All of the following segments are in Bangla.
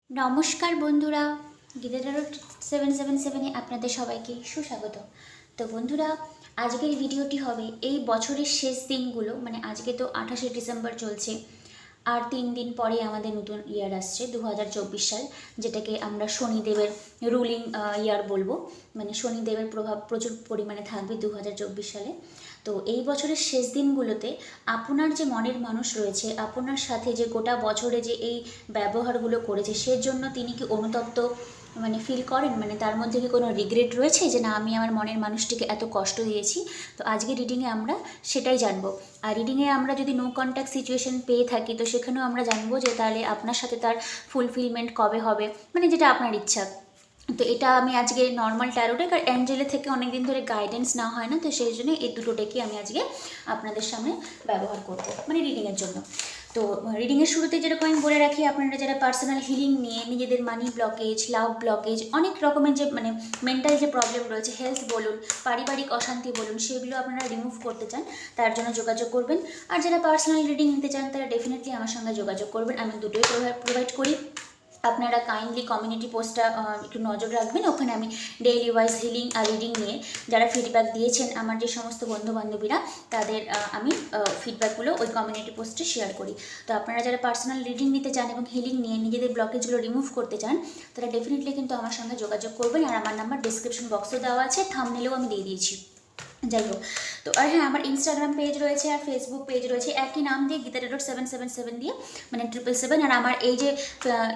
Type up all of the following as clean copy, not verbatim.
নমস্কার বন্ধুরা, গীতা ট্যারোট 777-এ আপনাদের সবাইকে সুস্বাগত। তো বন্ধুরা, আজকের ভিডিওটি হবে এই বছরের শেষ দিনগুলো, মানে আজকে তো 28শে ডিসেম্বর চলছে, আর 3 দিন পরে আমাদের নতুন ইয়ার আসছে 2024 সাল, যেটাকে আমরা শনিদেবের রুলিং ইয়ার বলবো। মানে শনিদেবের প্রভাব প্রচুর পরিমাণে থাকবে 2024 সালে। তো এই বছরের শেষ দিনগুলোতে আপনার যে মনের মানুষ রয়েছে, আপনার সাথে যে গোটা বছরে যে এই ব্যবহারগুলো করেছে, সেজন্য তিনি কি অনুতপ্ত ফিল করেন? তার মধ্যে কি কোনো রিগ্রেট রয়েছে যে না, আমি আমার মনের মানুষটিকে এত কষ্ট দিয়েছি? তো আজকে রিডিংয়ে আমরা সেটাই জানবো। আর রিডিংয়ে আমরা যদি নো কন্ট্যাক্ট সিচুয়েশন পেয়ে থাকি, তো সেখানেও আমরা জানবো যে তাহলে আপনার সাথে তার ফুলফিলমেন্ট কবে হবে, যেটা আপনার ইচ্ছা। তো এটা আমি আজকে নর্মাল ট্যারোটে আর অ্যাঞ্জেলের থেকে অনেক দিন ধরে গাইডেন্স না হয় না, তো সেই জন্য এই দুটো ডেকই আমি আজকে আপনাদের সামনে ব্যবহার করবো রিডিংয়ের জন্য। তো রিডিংয়ের শুরুতে যেরকম আমি বলে রাখি, আপনারা যারা পার্সোনাল হিলিং নিয়ে নিজেদের মানি ব্লকেজ, লাভ ব্লকেজ, অনেক রকমের যে মেন্টাল যে প্রবলেম রয়েছে, হেলথ বলুন, পারিবারিক অশান্তি বলুন, সেগুলো আপনারা রিমুভ করতে চান, তার জন্য যোগাযোগ করবেন। আর যারা পার্সোনাল রিডিং নিতে চান, তারা ডেফিনেটলি আমার সঙ্গে যোগাযোগ করবেন। আমি দুটোই প্রোভাইড করি। আপনারা কাইন্ডলি কমিউনিটি পোস্টটা একটু নজর রাখবেন, ওখানে আমি daily wise healing are reading নিয়ে যারা ফিডব্যাক দিয়েছেন, আমার যে সমস্ত বন্ধুবান্ধবীরা, তাদের আমি ফিডব্যাকগুলো ওই কমিউনিটি পোস্টে শেয়ার করি। তো আপনারা যারা পার্সোনাল রিডিং নিতে চান এবং হিলিং নিয়ে নিজেদের ব্লকেজগুলো রিমুভ করতে চান, তারা ডেফিনেটলি কিন্তু আমার সঙ্গে যোগাযোগ করবেন। আর আমার নাম্বার ডিসক্রিপশন বক্সেও দেওয়া আছে, থাম্বনেলেও আমি দিয়ে দিয়েছি। যাই হোক, তো আর হ্যাঁ, আমার ইনস্টাগ্রাম পেজ রয়েছে আর ফেসবুক পেজ রয়েছে, একই নাম দিয়ে, গীতা ট্যারোট 777 দিয়ে, 777। আর আমার এই যে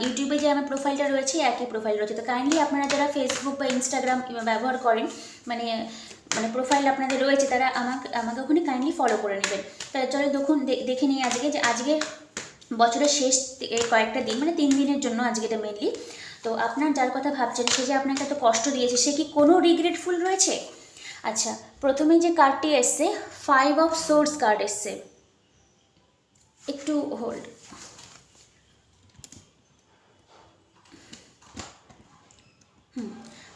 ইউটিউবে যে আমার প্রোফাইলটা রয়েছে, একই প্রোফাইল রয়েছে। তো কাইন্ডলি আপনারা যারা ফেসবুক বা ইনস্টাগ্রাম ব্যবহার করেন, মানে প্রোফাইল আপনাদের রয়েছে, তারা আমাকে ওখানে কাইন্ডলি ফলো করে নেবেন। তাহলে চলো দেখে নিই আজকে যে আজকের বছরের শেষ কয়েকটা দিন, 3 দিনের জন্য আজকে এটা মেনলি। তো আপনার যার কথা ভাবছেন, সে যে আপনাকে এত কষ্ট দিয়েছে, সে কি কোনো রিগ্রেটফুল রয়েছে? আচ্ছা, প্রথমে যে কার্ডটি এসছে, 5 অফ সোর্স কার্ড এসছে। একটু হোল্ড।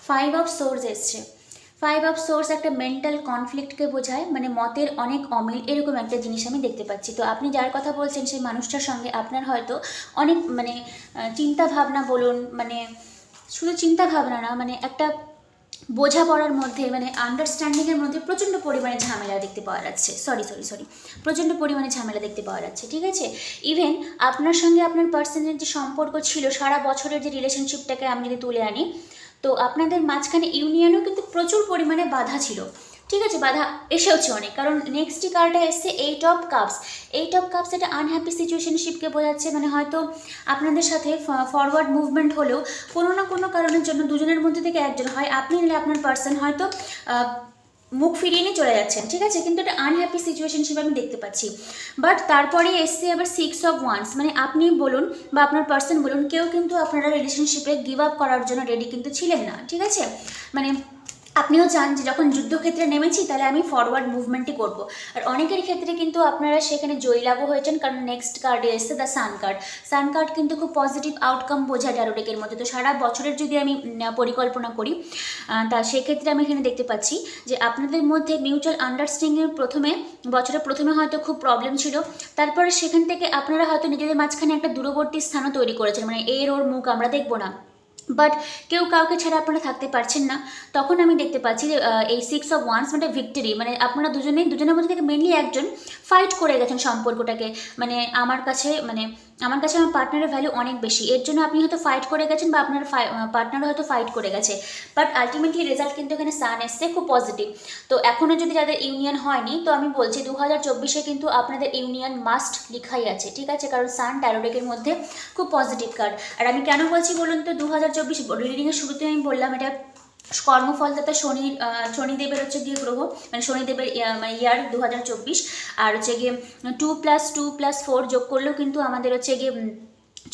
ফাইভ অফ সোর্স এসছে। 5 অফ সোর্স একটা মেন্টাল কনফ্লিক্টকে বোঝায়, মতের অনেক অমিল, এরকম একটা জিনিস আমি দেখতে পাচ্ছি। তো আপনি যার কথা বলছেন, সেই মানুষটার সঙ্গে আপনার হয়তো অনেক চিন্তা ভাবনা বলুন, শুধু চিন্তা ভাবনা না, একটা বোঝাপড়ার মধ্যে, আন্ডারস্ট্যান্ডিংয়ের মধ্যে প্রচণ্ড পরিমাণে ঝামেলা দেখতে পাওয়া যাচ্ছে। সরি, প্রচণ্ড পরিমাণে ঝামেলা দেখতে পাওয়া যাচ্ছে, ঠিক আছে? ইভেন আপনার সঙ্গে আপনার পার্সনের যে সম্পর্ক ছিল, সারা বছরের যে রিলেশনশিপটাকে আমি যদি তুলে আনি, তো আপনাদের মাঝখানে ইউনিয়নেও কিন্তু প্রচুর পরিমাণে বাধা ছিল, ঠিক আছে? বাধা এসেওছে অনেক, কারণ নেক্সট কার্ডটা এসছে 8 অফ কাপস। 8 অফ কাপস এটা আনহ্যাপি সিচুয়েশনশিপকে বোঝাচ্ছে। হয়তো আপনাদের সাথে ফরওয়ার্ড মুভমেন্ট হলেও কোনো না কোনো কারণের জন্য দুজনের মধ্যে থেকে একজন, হয় আপনি নাহলে আপনার পার্সন, হয়তো মুখ ফিরিয়ে নিয়ে চলে যাচ্ছেন, ঠিক আছে? কিন্তু এটা আনহ্যাপি সিচুয়েশনশিপ আমি দেখতে পাচ্ছি। বাট তারপরে এসছে আবার 6 অফ ওয়ান্স, আপনি বলুন বা আপনার পার্সন বলুন, কেউ কিন্তু আপনারা রিলেশনশিপে গিভ আপ করার জন্য রেডি কিন্তু ছিলেন না, ঠিক আছে? আপনিও চান যে যখন যুদ্ধক্ষেত্রে নেমেছি, তাহলে আমি ফরওয়ার্ড মুভমেন্টই করব। আর অনেকের ক্ষেত্রে কিন্তু আপনারা সেখানে জয়লাভও হয়েছেন, কারণ নেক্সট কার্ডে এসছে the sun card. Sun card কিন্তু খুব পজিটিভ আউটকাম বোঝায় ট্যারো ডেকের মধ্যে। তো সারা বছরের যদি আমি পরিকল্পনা করি, তা সেক্ষেত্রে আমি এখানে দেখতে পাচ্ছি যে আপনাদের মধ্যে মিউচুয়াল আন্ডারস্ট্যান্ডিংয়ের বছরের প্রথমে হয়তো খুব প্রবলেম ছিল, তারপরে সেখান থেকে আপনারা হয়তো নিজেদের মাঝখানে একটা দূরবর্তী স্থানও তৈরি করেছেন, এর ওর মুখ আমরা দেখবো না, বাট কেউ কাউকে ছাড়া আপনারা থাকতে পারছেন না। তখন আমি দেখতে পাচ্ছি যে এই 6 অফ ওয়ান্স ভিক্টরি, আপনারা দুজনের মধ্যে থেকে মেনলি একজন ফাইট করে গেছেন সম্পর্কটাকে। আমার কাছে আমার পার্টনারের ভ্যালু অনেক বেশি, এর জন্য আপনি হয়তো ফাইট করে গেছেন, বা আপনার পার্টনারও হয়তো ফাইট করে গেছে। বাট আলটিমেটলি রেজাল্ট কিন্তু এখানে সান এসছে, খুব পজিটিভ। তো এখনও যদি যাদের ইউনিয়ন হয়নি, তো আমি বলছি 2024-এ কিন্তু আপনাদের ইউনিয়ন মাস্ট লিখাই আছে, ঠিক আছে? কারণ সান ট্যারো ডেকের মধ্যে খুব পজিটিভ কার্ড। আর আমি কেন বলছি বলুন তো, 2024 রিডিংয়ের শুরুতে আমি বললাম এটা কর্মফলদাতা শনিদেবের হচ্ছে গিয়ে গ্রহ, শনিদেবের ইয়ার 2024। আর হচ্ছে গিয়ে 2+2+4 যোগ করলেও কিন্তু আমাদের হচ্ছে গিয়ে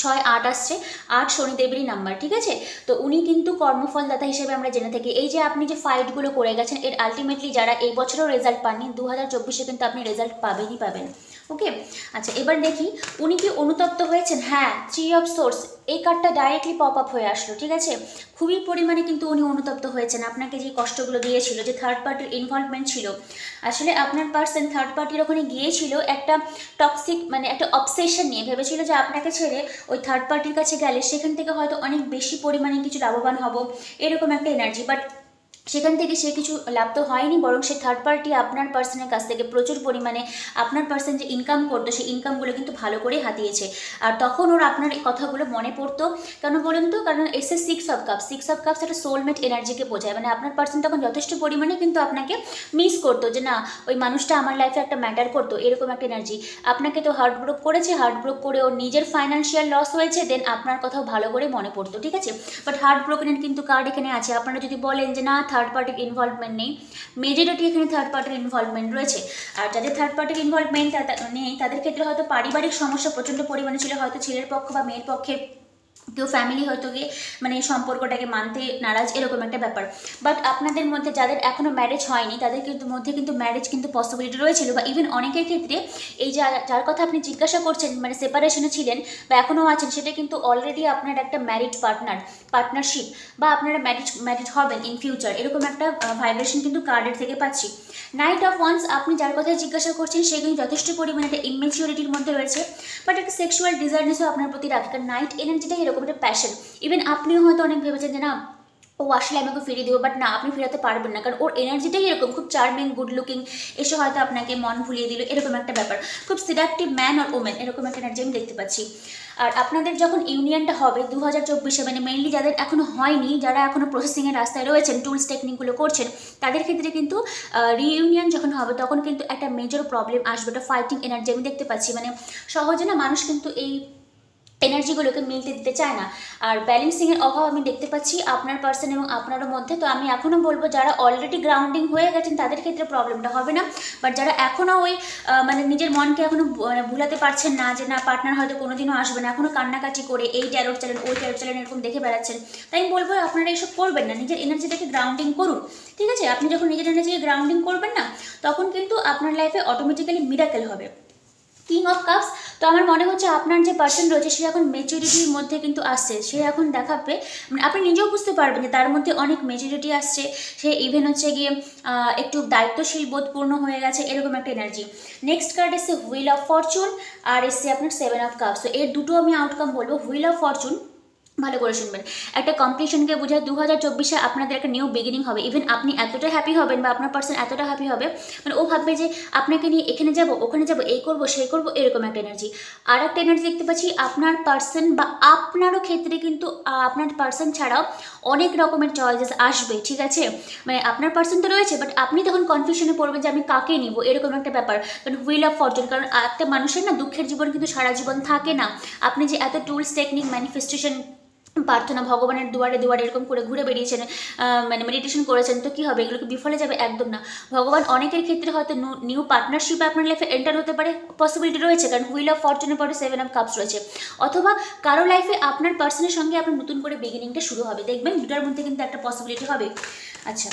6, 8 আসছে। 8 শনিদেবেরই নাম্বার, ঠিক আছে? তো উনি কিন্তু কর্মফলদাতা হিসেবে আমরা জেনে থাকি। এই যে আপনি যে ফাইটগুলো করে গেছেন, এর আলটিমেটলি যারা এই বছরও রেজাল্ট পাননি, 2024-এ কিন্তু আপনি রেজাল্ট পাবেনই পাবেন। ওকে। আচ্ছা, এবার দেখি উনি কি অনুতপ্ত হয়েছেন। হ্যাঁ, 3 অফ সোর্স এই কার্ডটা ডাইরেক্টলি পপ আপ হয়ে আসলো, ঠিক আছে। খুবই পরিমাণে কিন্তু উনি অনুতপ্ত হয়েছেন, আপনাকে যে কষ্টগুলো দিয়েছিল, যে থার্ড পার্টির ইনভলভমেন্ট ছিল। আসলে আপনার পার্সন থার্ড পার্টির ওখানে গিয়েছিল একটা টক্সিক মানে একটা অবসেশন নিয়ে, ভেবেছিল যে আপনাকে ছেড়ে ওই থার্ড পার্টির কাছে গেলে সেখান থেকে হয়তো অনেক বেশি পরিমাণে কিছু লাভবান হব, এরকম একটা এনার্জি। বাট সেখান থেকে সে কিছু লাভ তো হয়নি, বরং সে থার্ড পার্টি আপনার পার্সনের কাছ থেকে প্রচুর পরিমাণে আপনার পার্সন যে ইনকাম করতো সেই ইনকামগুলো কিন্তু ভালো করে হাতিয়েছে। আর তখন ওর আপনার এই কথাগুলো মনে পড়তো। কেন বলুন তো? কারণ এসে 6 অফ কাপস একটা সোলমেট এনার্জিকে বোঝায়। মানে আপনার পার্সন তখন যথেষ্ট পরিমাণে কিন্তু আপনাকে মিস করতো, যে না ওই মানুষটা আমার লাইফে একটা ম্যাটার করতো, এরকম একটা এনার্জি। আপনাকে তো হার্টব্রোক করেছে, হার্টব্রোক করে ওর নিজের ফাইন্যান্সিয়াল লস হয়েছে, দেন আপনার কথাও ভালো করে মনে পড়তো, ঠিক আছে। বাট হার্টব্রোকেনের কিন্তু কার্ড এখানে আছে। আপনারা যদি বলেন যে না থার্ড পার্টির ইনভলভমেন্ট নেই, মেজরিটি এখানে থার্ড পার্টির ইনভলভমেন্ট রয়েছে। আর যাদের থার্ড পার্টির ইনভলভমেন্ট নেই তাদের ক্ষেত্রে হয়তো পারিবারিক সমস্যা প্রচণ্ড পরিমাণে ছিল, হয়তো ছেলের পক্ষ বা মেয়ের পক্ষে কেউ ফ্যামিলি হয়তো গিয়ে মানে সম্পর্কটাকে মানতে নারাজ, এরকম একটা ব্যাপার। বাট আপনাদের মধ্যে যাদের এখনও ম্যারেজ হয়নি তাদের কিন্তু মধ্যে কিন্তু ম্যারেজ কিন্তু পসিবিলিটি রয়েছিল, বা ইভেন অনেকের ক্ষেত্রে এই যার কথা আপনি জিজ্ঞাসা করছেন মানে সেপারেশনে ছিলেন বা এখনও আছেন, সেটা কিন্তু অলরেডি আপনার একটা ম্যারিড পার্টনারশিপ, বা আপনারা ম্যারিড হবেন ইন ফিউচার, এরকম একটা ভাইব্রেশন কিন্তু কার্ডের থেকে পাচ্ছি। নাইট অফ ওয়ান্স আপনি যার কথা জিজ্ঞাসা করছেন সে কিন্তু যথেষ্ট পরিমাণে একটা ইমেচিউরিটির মধ্যে রয়েছে, বাট একটা সেক্সুয়াল ডিজায়ারনেসও আপনার প্রতি রাখে। কারণ নাইট এনার্জিটা এরকম একটা প্যাশন। ইভেন আপনিও হয়তো অনেক ভেবেছেন যে না ও আসলে আমাকে ফিরিয়ে দেবো, বাট না, আপনি ফেরাতে পারবেন না, কারণ ওর এনার্জিটাই এরকম, খুব চার্মিং, গুড লুকিং, এসে হয়তো আপনাকে মন ভুলিয়ে দিল, এরকম একটা ব্যাপার। খুব সিডাক্টিভ ম্যান আর ওমেন, এরকম একটা এনার্জি আমি দেখতে পাচ্ছি। আর আপনাদের যখন ইউনিয়নটা হবে 2024-এ, মানে মেইনলি যাদের এখনও হয়নি, যারা এখনও প্রসেসিংয়ের রাস্তায় রয়েছেন, টুলস টেকনিকগুলো করছেন, তাদের ক্ষেত্রে কিন্তু রিইউনিয়ন যখন হবে তখন কিন্তু একটা মেজর প্রবলেম আসবে, একটা ফাইটিং এনার্জি আমি দেখতে পাচ্ছি। মানে সহজে না মানুষ কিন্তু এই এনার্জিগুলোকে মিলতে দিতে চায় না, আর ব্যালেন্সিংয়ের অভাব আমি দেখতে পাচ্ছি আপনার পার্সন এবং আপনারও মধ্যে। তো আমি এখনও বলবো যারা অলরেডি গ্রাউন্ডিং হয়ে গেছেন তাদের ক্ষেত্রে প্রবলেমটা হবে না, বাট যারা এখনও ওই মানে নিজের মনকে এখনও ভুলাতে পারছেন না যে না পার্টনার হয়তো কোনোদিনও আসবে না, এখনও কান্নাকাটি করে এই ট্যারোট চ্যানেল ওই ট্যারোট চ্যানেল এরকম দেখে বেড়াচ্ছেন, তাই আমি বলবো আপনারা এইসব করবেন না, নিজের এনার্জিটাকে গ্রাউন্ডিং করুন, ঠিক আছে। আপনি যখন নিজের এনার্জিকে গ্রাউন্ডিং করবেন না, তখন কিন্তু আপনার লাইফে অটোমেটিক্যালি মিরাকেল হবে। কিং অফ কাপস, তো আমার মনে হচ্ছে আপনার যে পার্সন রয়েছে সে এখন মেচুরিটির মধ্যে কিন্তু আসছে, সে এখন দেখাবে, মানে আপনি নিজেও বুঝতে পারবেন যে তার মধ্যে অনেক মেচুরিটি আসছে, সে ইভেন হচ্ছে গিয়ে একটু দায়িত্বশীল বোধপূর্ণ হয়ে গেছে, এরকম একটা এনার্জি। নেক্সট কার্ড এসছে হুইল অফ ফরচুন, আর এসছে আপনার 7 অফ কাপস। তো এর দুটো আমি আউটকাম বলবো। হুইল অফ ফরচুন ভালো করে শুনবেন, একটা কমপ্লিশনকে বোঝায়। 2024-এ আপনাদের একটা নিউ বিগিনিং হবে। ইভেন আপনি এতটা হ্যাপি হবেন বা আপনার পার্সন এতটা হ্যাপি হবে, মানে ও ভাববে যে আপনাকে নিয়ে এখানে যাব ওখানে যাব, এই করবো সেই করবো, এরকম একটা এনার্জি। আর একটা এনার্জি দেখতে পাচ্ছি আপনার পার্সন বা আপনারও ক্ষেত্রে কিন্তু আপনার পার্সন ছাড়াও অনেক রকমের চয়েসেস আসবে, ঠিক আছে। মানে আপনার পার্সন তো রয়েছে, বাট আপনি তখন কনফিউশনে পড়বেন যে আমি কাকে নিব, এরকম একটা ব্যাপার। কারণ হুইল অফ ফরচুন, কারণ একটা মানুষের না দুঃখের জীবন কিন্তু সারা জীবন থাকে না। আপনি যে এত টুলস টেকনিক ম্যানিফেস্টেশন প্রার্থনা ভগবানের দুয়ারে দুয়ারে এরকম করে ঘুরে বেরিয়েছেন, মানে মেডিটেশন করেছেন, তো কী হবে, এগুলোকে বিফলে যাবে? একদম না। ভগবান অনেকের ক্ষেত্রে হয়তো নিউ পার্টনারশিপে আপনার লাইফে এন্টার হতে পারে, পসিবিলিটি রয়েছে, কারণ হুইল অফ ফরচুনের পরে 7 অফ কাপস রয়েছে। অথবা কারো লাইফে আপনার পার্সনের সঙ্গে আপনার নতুন করে বিগিনিংটা শুরু হবে, দেখবেন দুটার মধ্যে কিন্তু একটা পসিবিলিটি হবে। আচ্ছা,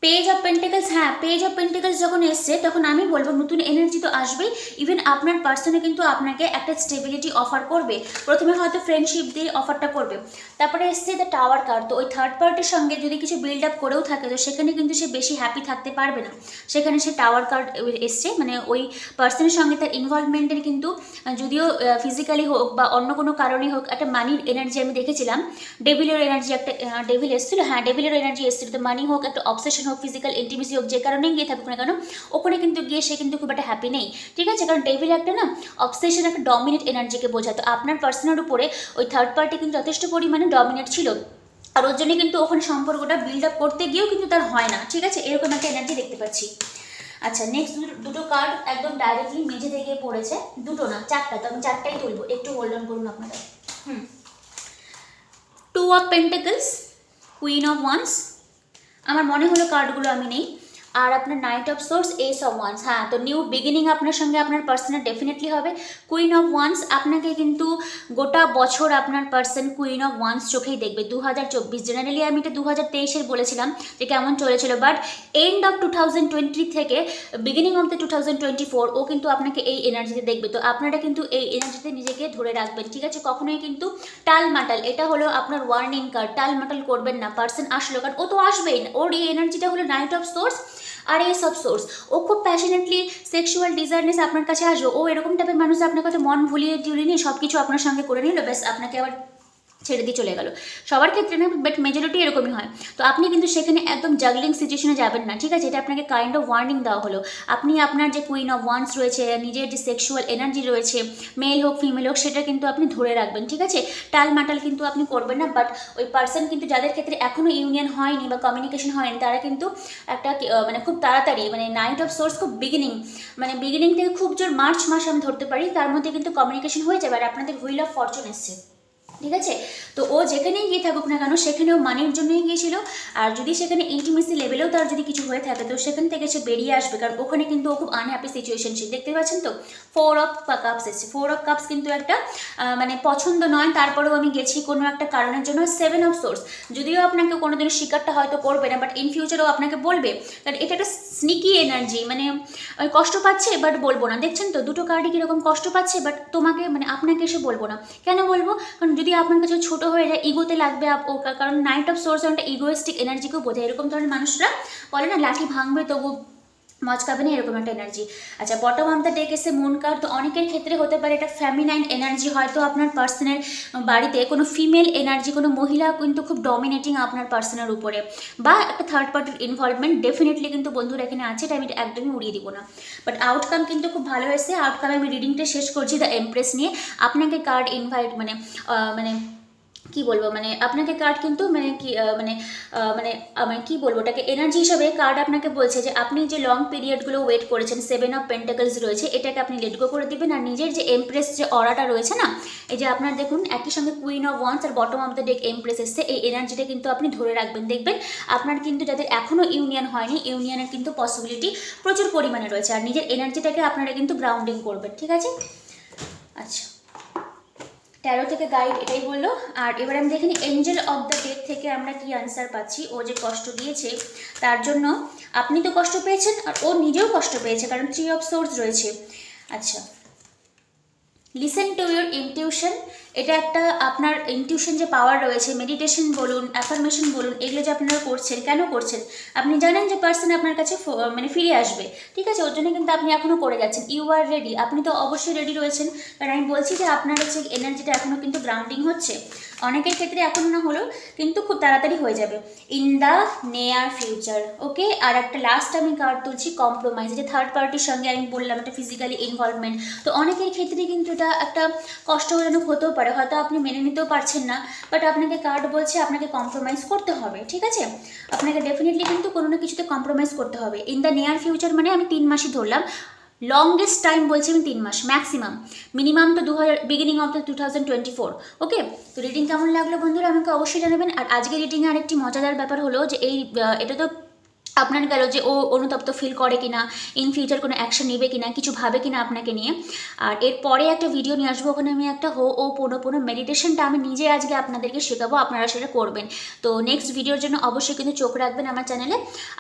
পেজ অফ পেন্টিকলস, হ্যাঁ পেজ অফ পেন্টিকলস যখন এসছে তখন আমি বলবো নতুন এনার্জি তো আসবেই। ইভেন আপনার পার্সনে কিন্তু আপনাকে একটা স্টেবিলিটি অফার করবে। প্রথমে হয়তো ফ্রেন্ডশিপ দিয়ে অফারটা করবে, তারপরে এসছে দ্য টাওয়ার কার্ড। তো ওই থার্ড পার্টির সঙ্গে যদি কিছু বিল্ড আপ করেও থাকে তো সেখানে কিন্তু সে বেশি হ্যাপি থাকতে পারবে না, সেখানে সে টাওয়ার কার্ড এসছে। মানে ওই পার্সনের সঙ্গে তার ইনভলভমেন্টের কিন্তু যদিও ফিজিক্যালি হোক বা অন্য কোনো কারণেই হোক একটা মানির এনার্জি আমি দেখেছিলাম। ডেভিলের এনার্জি একটা ডেভিল এসেছিল, হ্যাঁ ডেভিলের এনার্জি এসেছিল। তো মানি হোক, একটা অবসেশন হোক, ফিজিক্যাল ইন্টিমেসি হোক, যে কারণেই গিয়ে থাকুক না কেন ওখানে কিন্তু গিয়ে সে কিন্তু খুব একটা হ্যাপি নেই, ঠিক আছে। কারণ ডেভিল একটা না অবসেশন, একটা ডমিনেট এনার্জিকে বোঝায়। তো আপনার পার্সনের উপরে ওই থার্ড পার্টি কিন্তু যথেষ্ট পরিমাণে ডমিনেট ছিল, আর ওর জন্য কিন্তু ওখানে সম্পর্কটা বিল্ড আপ করতে গিয়েও কিন্তু তার হয় না, ঠিক আছে, এরকম একটা এনার্জি দেখতে পাচ্ছি। আচ্ছা, নেক্সট দুটো কার্ড একদম ডাইরেক্টলি মেঝে থেকে পড়েছে, দুটো না চারটা, তো আমি চারটাই তুলবো, একটু হোল্ড অন করুন আপনারা। 2 of pentacles, queen of once, আমার মনে হলো কার্ডগুলো আমি নেই। আর আপনার night of source S of wands. হ্যাঁ, তো নিউ বিগিনিং আপনার সঙ্গে আপনার পার্সনের ডেফিনেটলি হবে। কুইন অফ ওয়ান্স, আপনাকে কিন্তু গোটা বছর আপনার পার্সন কুইন অফ ওয়ান্স চোখেই দেখবে 2024। জেনারেলি আমি এটা 2023-এর বলেছিলাম যে কেমন চলেছিল, বাট এন্ড অফ 2020 থেকে বিগিনিং অফ দ্য 2024 ও কিন্তু আপনাকে এই এনার্জিতে দেখবে। তো আপনারা কিন্তু এই এনার্জিতে নিজেকে ধরে রাখবেন, ঠিক আছে? কখনোই কিন্তু টালমাটাল, এটা হলো আপনার ওয়ার্নিং কার্ড, টালমাটাল করবেন না। পার্সন আসলো, কারণ ও তো আসবেই, ওর এই এনার্জিটা হলো নাইট অফ সোর্স আর এস অফ সোর্স। ও খুব প্যাশনেটলি সেক্সুয়াল ডিজায়ারনেস আপনার কাছে আসবে। ও এরকম টাইপের মানুষ আপনার কাছে মন ভুলিয়ে টুলিয়ে নিয়ে সব কিছু আপনার সঙ্গে করে নিল, ব্যাস আপনাকে আবার ছেড়ে দিয়ে চলে গেল। সবার ক্ষেত্রে না, বাট মেজরিটি এরকমই হয়। তো আপনি কিন্তু সেখানে একদম জাগলিং সিচুয়েশনে যাবেন না, ঠিক আছে? এটা আপনাকে কাইন্ড অফ ওয়ার্নিং দেওয়া হলো। আপনি আপনার যে কুইন অফ ওয়ান্স রয়েছে, নিজের যে সেক্সুয়াল এনার্জি রয়েছে, মেল হোক ফিমেল হোক, সেটা কিন্তু আপনি ধরে রাখবেন, ঠিক আছে? টালমাটাল কিন্তু আপনি করবেন না। বাট ওই পার্সন কিন্তু যাদের ক্ষেত্রে এখনও ইউনিয়ন হয়নি বা কমিউনিকেশন হয়নি, তারা কিন্তু একটা মানে খুব তাড়াতাড়ি, মানে নাইট অফ সোর্স খুব বিগিনিং থেকে খুব জোর মার্চ মাস আমি ধরতে পারি, তার মধ্যে কিন্তু কমিউনিকেশন হয়ে যাবে। আর আপনাদের হুইল অফ ফরচুন এসছে, ঠিক আছে? তো ও যেখানেই গিয়ে থাকুক না কেন, সেখানেও মানির জন্যই গিয়েছিল। আর যদি সেখানে ইন্টিমেসি লেভেলেও তার যদি কিছু হয়ে থাকে, তো সেখান থেকে সে বেরিয়ে আসবে, কারণ ওখানে কিন্তু ও খুব আনহ্যাপি সিচুয়েশনশিপ। দেখতে পাচ্ছেন তো 4 অফ কাপস এসছে। 4 অফ কাপস কিন্তু একটা মানে পছন্দ নয়, তারপরেও আমি গেছি কোনো একটা কারণের জন্য। 7 অফ সোর্স, যদিও আপনাকে কোনোদিন শিকারটা হয়তো করবে না, বাট ইন ফিউচারও আপনাকে বলবে, কারণ এটা একটা স্নিকি এনার্জি। মানে কষ্ট পাচ্ছে বাট বলবো না। দেখছেন তো দুটো কার্ডই কীরকম কষ্ট পাচ্ছে, বাট তোমাকে মানে আপনাকে এসে বলবো না। কেন বলবো? কারণ যদি আপনার কাছে ছোট হয়ে যায়, ইগোতে লাগবে ও, কারণ নাইট অফ সোর্স একটা ইগোয়েস্টিক এনার্জিকেও বোঝায়। এরকম ধরনের মানুষরা বলে না, লাঠি ভাঙবে তবু মচকাবে না, এরকম একটা এনার্জি। আচ্ছা, বটম অফ দ্য ডেক এসে মুন কার্ড। তো অনেকের ক্ষেত্রে হতে পারে এটা ফ্যামিনাইন এনার্জি, হয়তো আপনার পার্সনের বাড়িতে কোনো ফিমেল এনার্জি, কোনো মহিলা কিন্তু খুব ডমিনেটিং আপনার পার্সনের উপরে, বা একটা থার্ড পার্টির ইনভলভমেন্ট ডেফিনেটলি কিন্তু বন্ধুরা এখানে আছে। এটা আমি একদমই উড়িয়ে দিব না, বাট আউটকাম কিন্তু খুব ভালো হয়েছে। আউটকামে আমি রিডিংটা শেষ করছি দ্য এমপ্রেস নিয়ে। আপনাকে কার্ড ইনভাইট মানে কি বলবো, মানে আপনাকে কার্ড কিন্তু মানে কি মানে কি বলবো ওটাকে, এনার্জি হিসাবে কার্ড আপনাকে বলছে যে আপনি যে লং পিরিয়ডগুলো ওয়েট করেছেন, 7 অফ পেন্টাকলস রয়েছে, এটাকে আপনি লেট গো করে দিবেন। আর নিজের যে এমপ্রেস যে অরাটা রয়েছে না, এই যে আপনার দেখুন একই সঙ্গে কুইন অফ ওয়ান্স আর bottom of the deck empress এসছে, এই এনার্জিটা কিন্তু আপনি ধরে রাখবেন। দেখবেন আপনার কিন্তু যাদের এখনও ইউনিয়ন হয়নি, ইউনিয়নের কিন্তু পসিবিলিটি প্রচুর পরিমাণে রয়েছে। আর নিজের এনার্জিটাকে আপনারা কিন্তু গ্রাউন্ডিং করবেন, ঠিক আছে? আচ্ছা, 13 থেকে গাইড এটাই বললো। আর এবার আমি দেখিনি এঞ্জেল অফ দ্য ডেথ থেকে আমরা কি আনসার পাচ্ছি। ও যে কষ্ট দিয়েছে তার জন্য আপনি তো কষ্ট পেয়েছেন, আর ও নিজেও কষ্ট পেয়েছে, কারণ 3 অফ সোর্স রয়েছে। আচ্ছা, লিসেন টু ইউর ইনটিউশন। এটা একটা আপনার ইনটিউশন যে পাওয়ার রয়েছে, মেডিটেশন বলুন, অ্যাফার্মেশন বলুন, এগুলো যে আপনারা করছেন, কেন করছেন? আপনি জানেন যে পার্সন আপনার কাছে মানে ফিরে আসবে, ঠিক আছে? ওর জন্য কিন্তু আপনি এখনও করে যাচ্ছেন। ইউ আর রেডি, আপনি তো অবশ্যই রেডি রয়েছেন, কারণ আমি বলছি যে আপনার হচ্ছে এনার্জিটা এখনও কিন্তু গ্রাউন্ডিং হচ্ছে। অনেকের ক্ষেত্রে এখন না হলেও কিন্তু খুব তাড়াতাড়ি হয়ে যাবে ইন দ্য নিয়ার ফিউচার, ওকে? আর একটা লাস্ট আমি কার্ড তুলছি কম্প্রোমাইজ, যে থার্ড পার্টির সঙ্গে আমি বললাম একটা ফিজিক্যালি ইনভলভমেন্ট। তো অনেকের ক্ষেত্রে কিন্তু এটা একটা কষ্টজনক হতেও পারে, হয়তো আপনি মেনে নিতেও পারছেন না, বাট আপনাকে কার্ড বলছে আপনাকে কম্প্রোমাইজ করতে হবে, ঠিক আছে? আপনাকে ডেফিনেটলি কিন্তু কোনো না কিছুতে কম্প্রোমাইজ করতে হবে ইন দ্য নিয়ার ফিউচার। মানে আমি 3 মাসই ধরলাম, লংগেস্ট টাইম বলছি আমি 3 মাস, ম্যাক্সিমাম, মিনিমাম তো বিগিনিং অফ দ্য 2024, ওকে? তো রিডিং কেমন লাগলো বন্ধুরা আমাকে অবশ্যই জানাবেন। আর আজকে রিডিংয়ে আরেকটি মজাদার ব্যাপার হলো যে এটা তো আপনার গেল যে ও অনুতপ্ত ফিল করে কিনা, ইন ফিউচার কোনো অ্যাকশন নেবে কিনা, কিছু ভাবে কিনা আপনাকে নিয়ে। আর এরপরে একটা ভিডিও নিয়ে আসবো, ওখানে আমি একটা পোনো মেডিটেশনটা আমি নিজে আজকে আপনাদেরকে শেখাবো, আপনারা সেটা করবেন। তো নেক্সট ভিডিওর জন্য অবশ্যই কিন্তু চোখ রাখবেন আমার চ্যানেলে।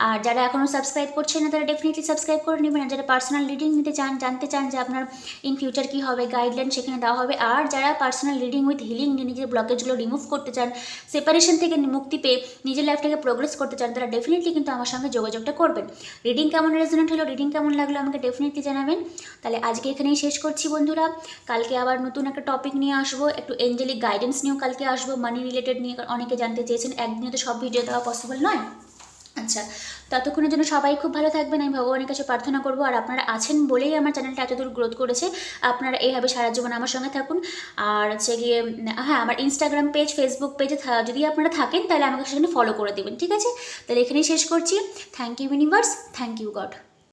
আর যারা এখনও সাবস্ক্রাইব করছেন না, তারা ডেফিনেটলি সাবস্ক্রাইব করে নেবেন। আর যারা পার্সোনাল রিডিং নিতে চান, জানতে চান যে আপনার ইন ফিউচার কী হবে, গাইডলাইন সেখানে দেওয়া হবে। আর যারা পার্সোনাল রিডিং উইথ হিলিং নিয়ে নিজের ব্লকেজগুলো রিমুভ করতে চান, সেপারেশন থেকে মুক্তি পেয়ে নিজের লাইফটাকে প্রোগ্রেস করতে চান, তারা ডেফিনেটলি কিন্তু আমার সঙ্গে যোগাযোগটা করবেন। রিডিং কেমন রেজোনেট হলো, রিডিং কেমন লাগলো আমাকে ডেফিনেটলি জানাবেন। তাহলে আজকে এখানেই শেষ করছি বন্ধুরা। কালকে আবার নতুন একটা টপিক নিয়ে আসবো, একটু এঞ্জেলিক গাইডেন্স নিয়েও কালকে আসবো, মানি রিলেটেড নিয়ে অনেকে জানতে চেয়েছেন। একদিনে তো সব ভিডিও দেওয়া পসিবল নয়। আচ্ছা, ততক্ষণের জন্য সবাই খুব ভালো থাকবেন, আমি ভগবানের কাছে প্রার্থনা করবো। আর আপনারা আছেন বলেই আমার চ্যানেলটা এতদূর গ্রোথ করেছে। আপনারা এইভাবে সারা জীবন আমার সঙ্গে থাকুন। আর হচ্ছে গিয়ে হ্যাঁ, আমার ইনস্টাগ্রাম পেজ, ফেসবুক পেজে যদি আপনারা থাকেন তাহলে আমাকে সেখানে ফলো করে দেবেন, ঠিক আছে? তাহলে এখানেই শেষ করছি। Thank you universe, thank you god.